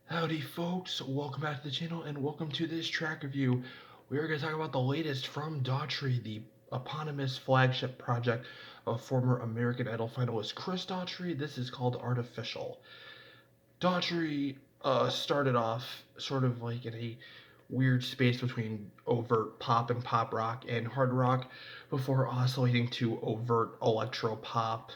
Howdy folks, welcome back to the channel and welcome to this track review. We are going to talk about the latest from Daughtry, the eponymous flagship project of former American Idol finalist Chris Daughtry. This is called Artificial. Daughtry started off sort of like in a weird space between overt pop and pop rock and hard rock before oscillating to overt electro pop,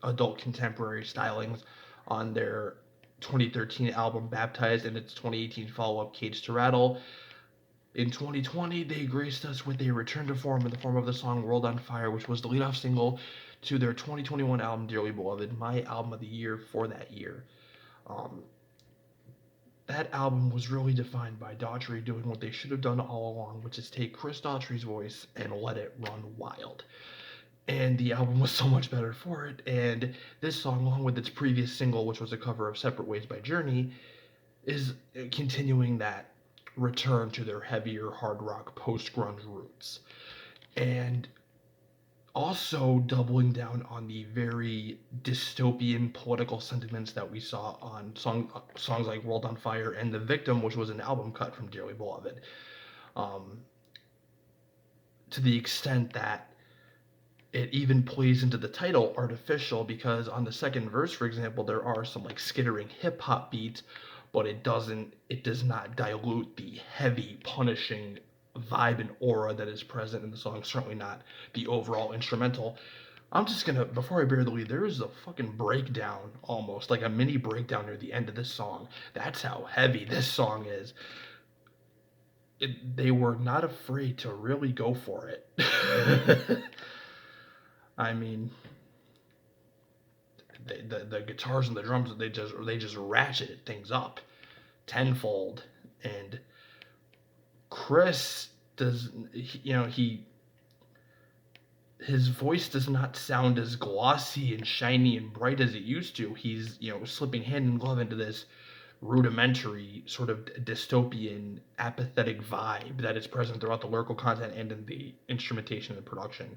adult contemporary stylings on their 2013 album Baptized and its 2018 follow-up Cage to Rattle. In 2020, they graced us with a return to form in the form of the song World on Fire, which was the lead-off single to their 2021 album Dearly Beloved, my album of the year for that year. Um, that album was really defined by Daughtry doing what they should have done all along, which is take Chris Daughtry's voice and let it run wild. And the album was so much better for it. And this song, along with its previous single, which was a cover of Separate Ways by Journey, is continuing that return to their heavier hard rock post grunge roots. And also doubling down on the very dystopian political sentiments that we saw on songs like World on Fire and The Victim, which was an album cut from Dearly Beloved. Um, to the extent that it even plays into the title Artificial, because on the second verse, for example, there are some like skittering hip hop beats, but it does not dilute the heavy punishing vibe and aura that is present in the song, certainly not the overall instrumental. I'm just gonna, before I bury the lead, there is a fucking breakdown, almost like a mini breakdown near the end of this song. That's how heavy this song is. They were not afraid to really go for it. I mean, the guitars and the drums, they just ratcheted things up tenfold. And Chris does, he his voice does not sound as glossy and shiny and bright as it used to. He's, slipping hand in glove into this rudimentary sort of dystopian apathetic vibe that is present throughout the lyrical content and in the instrumentation and production.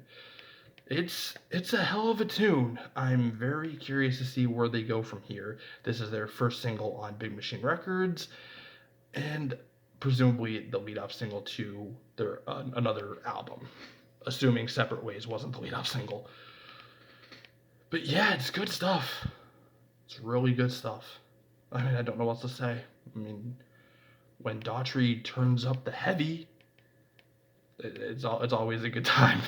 It's a hell of a tune. I'm very curious to see where they go from here. This is their first single on Big Machine Records, and presumably the lead-off single to their another album, assuming Separate Ways wasn't the lead-off single. But yeah, it's good stuff. It's really good stuff. I mean, I don't know what else to say. I mean, when Daughtry turns up the heavy, it's always a good time.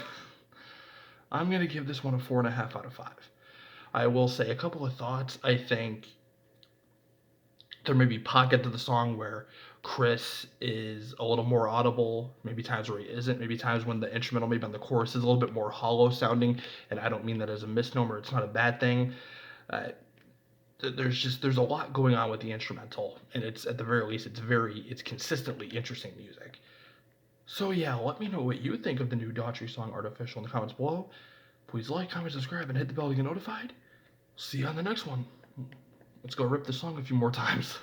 I'm gonna give this one a 4.5 out of 5. I will say a couple of thoughts. I think there may be pockets of the song where Chris is a little more audible, maybe times where he isn't, maybe times when the instrumental, maybe on the chorus, is a little bit more hollow sounding, and I don't mean that as a misnomer. It's not a bad thing. Uh, there's a lot going on with the instrumental, and it's, at the very least, it's consistently interesting music. So yeah, let me know what you think of the new Daughtry song Artificial in the comments below. Please like, comment, subscribe, and hit the bell to get notified. See you on the next one. Let's go rip this song a few more times.